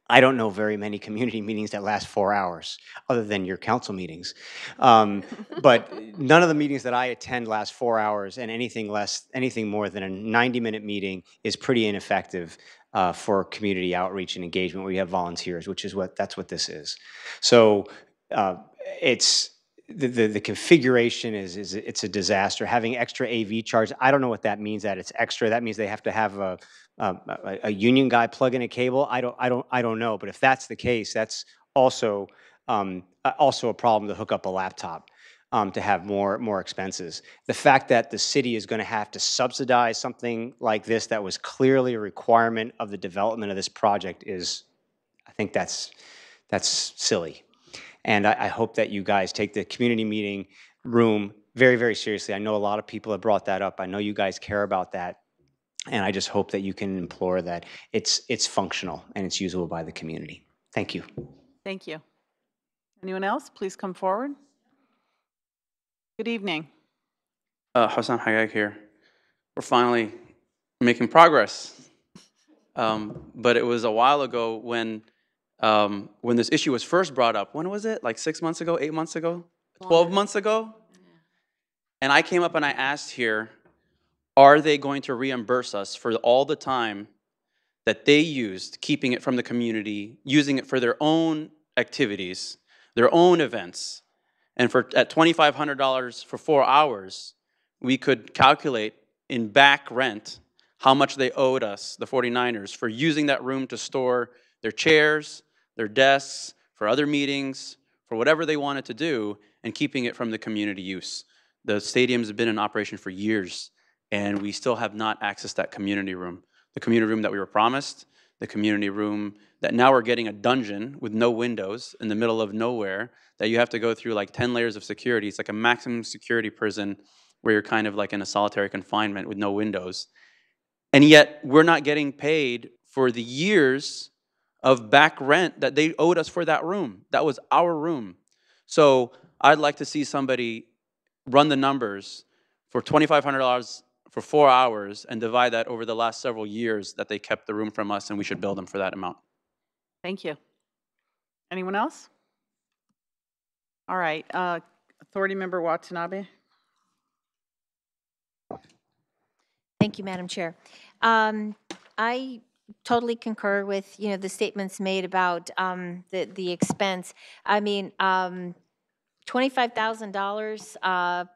I don't know very many community meetings that last 4 hours, other than your council meetings. But none of the meetings that I attend last 4 hours, and anything more than a 90-minute meeting is pretty ineffective for community outreach and engagement. We have volunteers, which is that's what this is. So it's the configuration is it's a disaster. Having extra AV charge, I don't know what that means. That it's extra. That means they have to have a union guy plug in a cable. I don't know. But if that's the case, that's also a problem to hook up a laptop. To have more expenses. The fact that the city is going to have to subsidize something like this that was clearly a requirement of the development of this project is, I think that's silly. And I hope that you guys take the community meeting room very, very seriously. I know a lot of people have brought that up. I know you guys care about that. And I just hope that you can implore that it's functional and it's usable by the community. Thank you. Thank you. Anyone else? Please come forward. Good evening. Hassan Hagag here. We're finally making progress. But it was a while ago when this issue was first brought up. When was it? Like 6 months ago, 8 months ago, 12 months ago? And I came up and I asked here, are they going to reimburse us for all the time that they used keeping it from the community, using it for their own activities, their own events? And at $2,500 for 4 hours, we could calculate in back rent how much they owed us, the 49ers, for using that room to store their chairs, their desks, for other meetings, for whatever they wanted to do, and keeping it from the community use. The stadium's been in operation for years, and we still have not accessed that community room. The community room that we were promised, the community room that now we're getting a dungeon with no windows in the middle of nowhere that you have to go through like 10 layers of security. It's like a maximum security prison where you're kind of like in a solitary confinement with no windows. And yet we're not getting paid for the years of back rent that they owed us for that room. That was our room. So I'd like to see somebody run the numbers for $2,500 for 4 hours and divide that over the last several years that they kept the room from us, and we should bill them for that amount. Thank you. Anyone else? All right, Authority Member Watanabe. Thank you, Madam Chair. I totally concur with the statements made about the expense. I mean, $25,000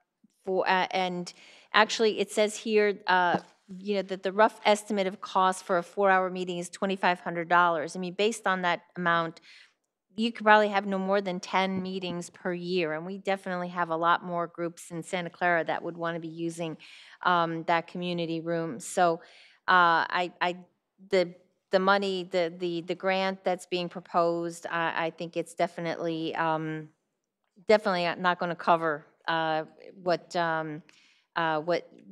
for and actually it says here that the rough estimate of cost for a 4-hour meeting is $2,500. I mean, based on that amount, you could probably have no more than 10 meetings per year, and we definitely have a lot more groups in Santa Clara that would want to be using that community room. So the money, the grant that's being proposed, I think it's definitely not going to cover what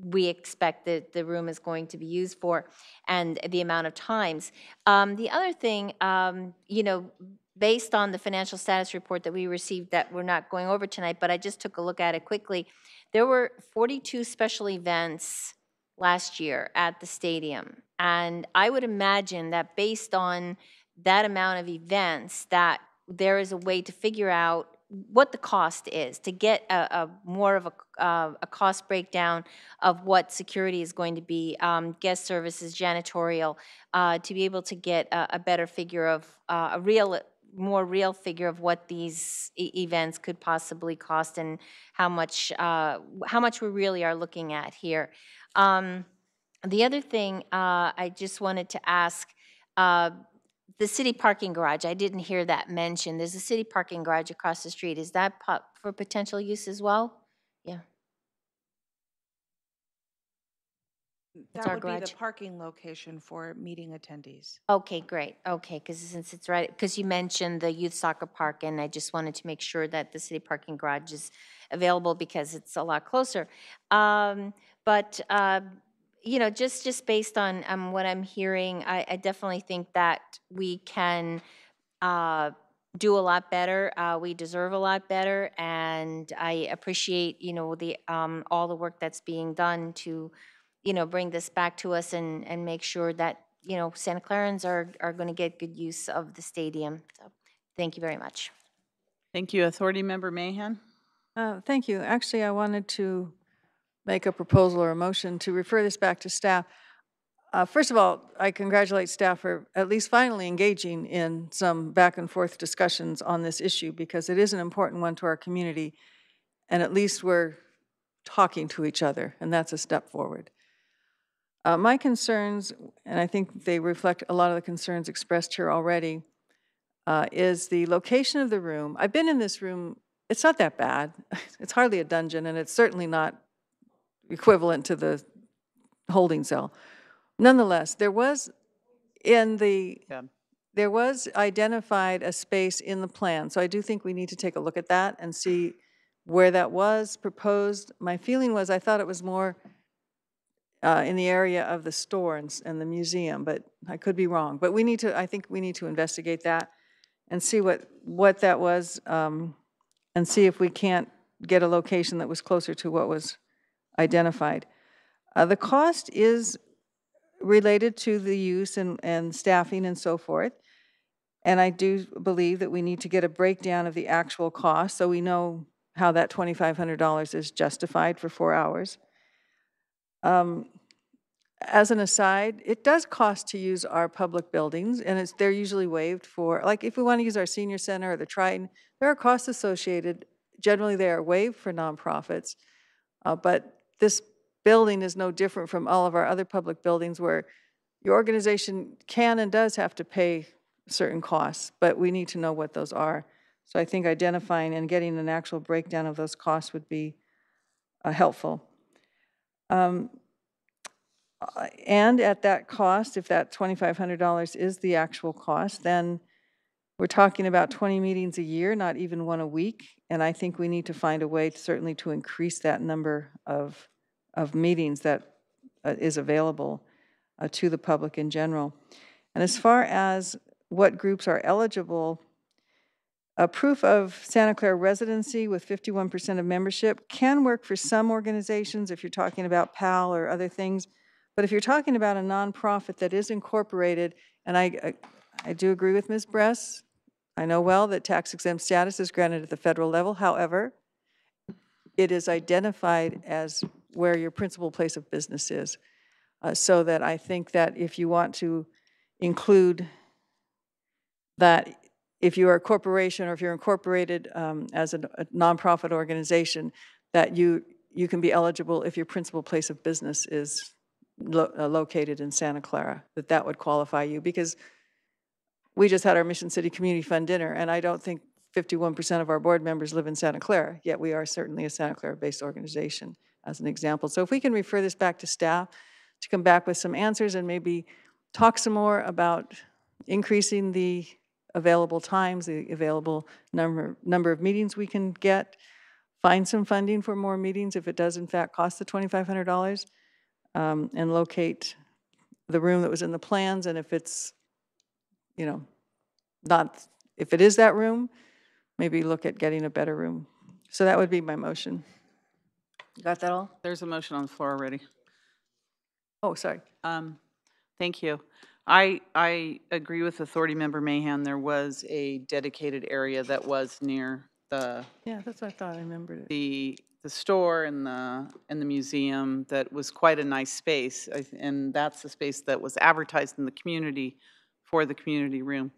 we expect that the room is going to be used for and the amount of times. The other thing, based on the financial status report that we received that we're not going over tonight, but I just took a look at it quickly, there were 42 special events last year at the stadium. And I would imagine that based on that amount of events, that there is a way to figure out what the cost is, to get more of a cost breakdown of what security is going to be, guest services, janitorial, to be able to get a better figure of, more real figure of what these events could possibly cost and how much we really are looking at here. The other thing I just wanted to ask, the city parking garage, I didn't hear that mentioned. There's a city parking garage across the street. Is that for potential use as well? Yeah. That would be the parking location for meeting attendees. Okay, great. Okay, because since it's right, because you mentioned the youth soccer park, and I just wanted to make sure that the city parking garage is available because it's a lot closer. Just based on what I'm hearing, I definitely think that we can do a lot better. We deserve a lot better, and I appreciate all the work that's being done to bring this back to us and make sure that Santa Clarans are going to get good use of the stadium. So thank you very much. Thank you. Authority Member Mahan. Thank you. Actually, I wanted to make a proposal or a motion to refer this back to staff. First of all, I congratulate staff for at least finally engaging in some back and forth discussions on this issue, because it is an important one to our community, and at least we're talking to each other, and that's a step forward. My concerns, and I think they reflect a lot of the concerns expressed here already, is the location of the room. I've been in this room. It's not that bad. It's hardly a dungeon, and it's certainly not equivalent to the holding cell. Nonetheless, there was identified a space in the plan, so I do think we need to take a look at that and see where that was proposed. My feeling was I thought it was more in the area of the store and the museum, but I could be wrong. But I think we need to investigate that and see what that was, and see if we can't get a location that was closer to what was identified. The cost is related to the use and staffing and so forth, and I do believe that we need to get a breakdown of the actual cost so we know how that $2,500 is justified for 4 hours. As an aside, it does cost to use our public buildings, and they're usually waived for, like if we want to use our senior center or the Triton, there are costs associated generally they are waived for nonprofits, but this building is no different from all of our other public buildings where your organization can and does have to pay certain costs, but we need to know what those are. So I think identifying and getting an actual breakdown of those costs would be helpful. And at that cost, if that $2,500 is the actual cost, then we're talking about 20 meetings a year, not even one a week. And I think we need to find a way certainly to increase that number of meetings that is available to the public in general. And as far as what groups are eligible, a proof of Santa Clara residency with 51% of membership can work for some organizations if you're talking about PAL or other things. But if you're talking about a nonprofit that is incorporated, and I do agree with Ms. Bress, I know well that tax exempt status is granted at the federal level. However, it is identified as where your principal place of business is. So that I think that if you want to include that, if you are a corporation or if you're incorporated as a nonprofit organization, that you can be eligible if your principal place of business is located in Santa Clara, that would qualify you. Because we just had our Mission City Community Fund dinner, and I don't think 51% of our board members live in Santa Clara, yet we are certainly a Santa Clara-based organization, as an example. So if we can refer this back to staff to come back with some answers and maybe talk some more about increasing the available times, the available number of meetings we can get, find some funding for more meetings if it does in fact cost the $2,500, and locate the room that was in the plans, and if it's, you know, not, if it is that room, maybe look at getting a better room. So that would be my motion. Got that all? There's a motion on the floor already. Oh, sorry. Thank you. I agree with Authority Member Mahan. There was a dedicated area that was near the Yeah, that's what I thought. I remembered it. the store and the museum that was quite a nice space, and that's the space that was advertised in the community for the community room.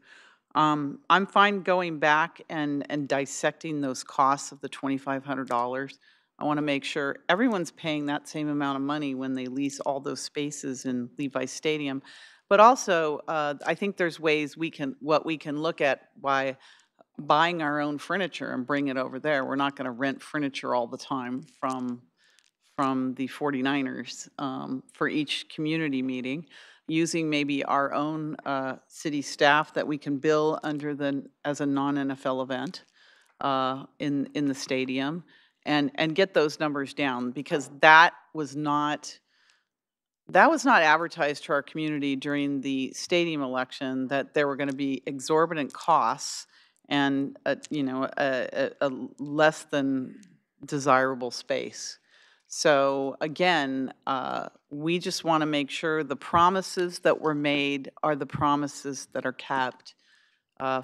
I'm fine going back and dissecting those costs of the $2,500. I want to make sure everyone's paying that same amount of money when they lease all those spaces in Levi Stadium. But also, I think there's ways we can look at by buying our own furniture and bring it over there. We're not going to rent furniture all the time from the 49ers for each community meeting, using maybe our own city staff that we can bill under as a non-NFL event in the stadium, and get those numbers down, because that was not advertised to our community during the stadium election, that there were going to be exorbitant costs and a less than desirable space. So again, we just want to make sure the promises that were made are the promises that are kept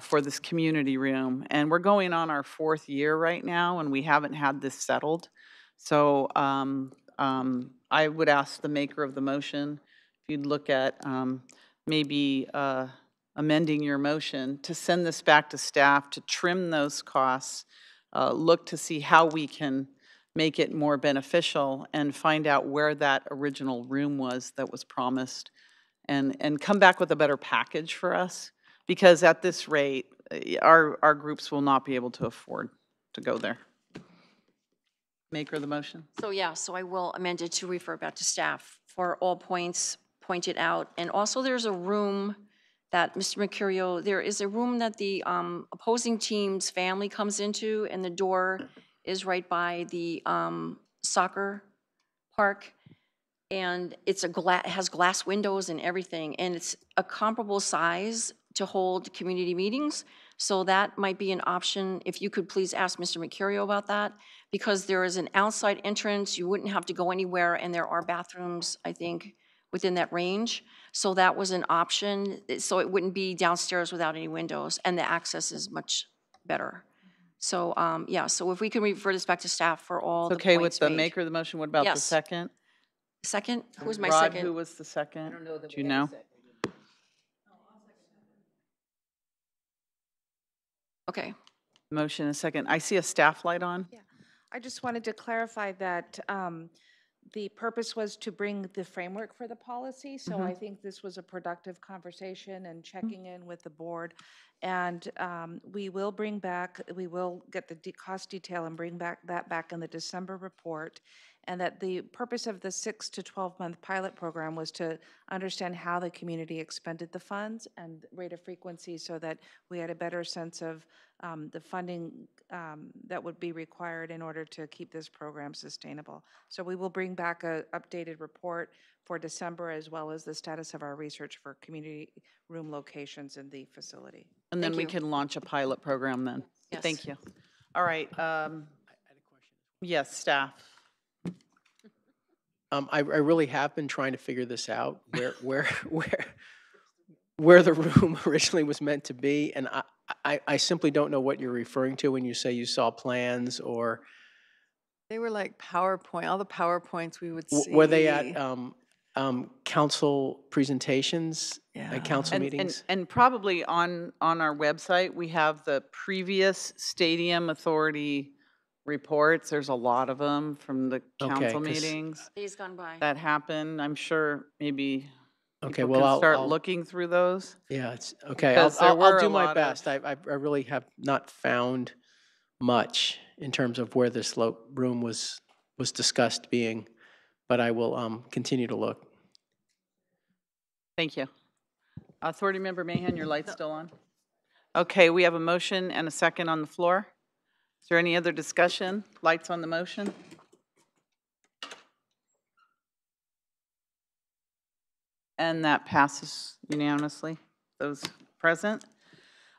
for this community room. And we're going on our 4th year right now, and we haven't had this settled. So I would ask the maker of the motion if you'd look at maybe amending your motion to send this back to staff to trim those costs, look to see how we can make it more beneficial, and find out where that original room was that was promised, and come back with a better package for us, because at this rate, our groups will not be able to afford to go there. Maker of the motion. So yeah, so I will amend it to refer back to staff for all points pointed out. And also there's a room that, Mr. Mercurio, there is a room that the opposing team's family comes into, and the door is right by the soccer park. And it's has glass windows and everything, and it's a comparable size to hold community meetings. So that might be an option, if you could please ask Mr. Mercurio about that, because there is an outside entrance, you wouldn't have to go anywhere, and there are bathrooms, I think, within that range. So that was an option, so it wouldn't be downstairs without any windows, and the access is much better. So, yeah, so if we can refer this back to staff for all the points made. Okay with the maker of the motion, what about the second? Second? Who was my Rod, second? who was the second? I don't know. Do you know? Okay. Motion and a second. I see a staff light on. I just wanted to clarify that the purpose was to bring the framework for the policy, so I think this was a productive conversation and checking in with the board. And we will get the cost detail and bring that back in the December report. And that the purpose of the 6 to 12-month pilot program was to understand how the community expended the funds and rate of frequency so that we had a better sense of the funding that would be required in order to keep this program sustainable. So we will bring back an updated report for December as well as the status of our research for community room locations in the facility. And then we can launch a pilot program then. Yes. Thank you. All right. Yes, staff. I really have been trying to figure this out, where the room originally was meant to be, and I simply don't know what you're referring to when you say you saw plans, or They were like PowerPoint, all the PowerPoints we would see. were they at council presentations, at council meetings? And probably on our website, we have the previous Stadium Authority reports. There's a lot of them from the council 'cause- meetings Days gone by. that happened. I'm sure maybe Okay, people well, can I'll start I'll- looking through those. Yeah, it's, okay, Because there I'll were do a my lot best. of- I really have not found much in terms of where this room was discussed being, but I will continue to look. Thank you. Authority Member Mahan, your light's still on? Okay, we have a motion and a second on the floor. Is there any other discussion? Lights on the motion? And that passes unanimously, those present.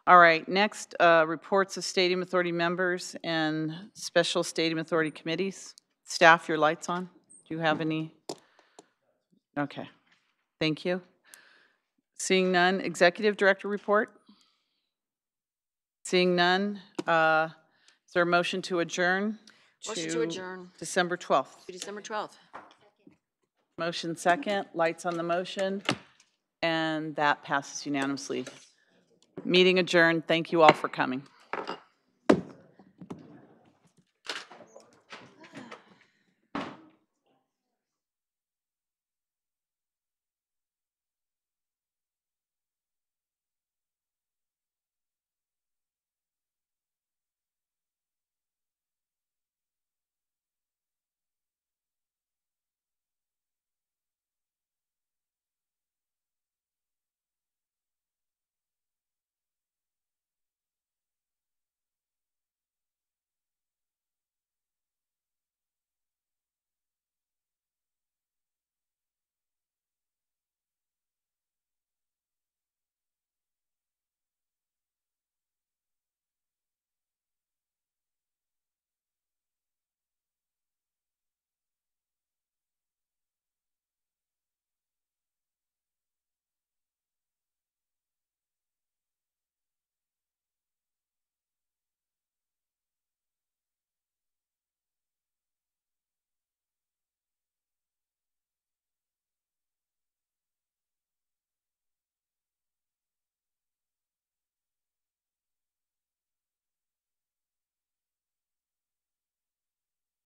All right, next, reports of Stadium Authority members and special Stadium Authority committees. Staff, your light's on? Do you have any? Okay, thank you. Seeing none, Executive Director report? Seeing none, is there a motion to adjourn? Motion to adjourn. December 12th. To December 12th. Motion second, lights on the motion, and that passes unanimously. Meeting adjourned. Thank you all for coming.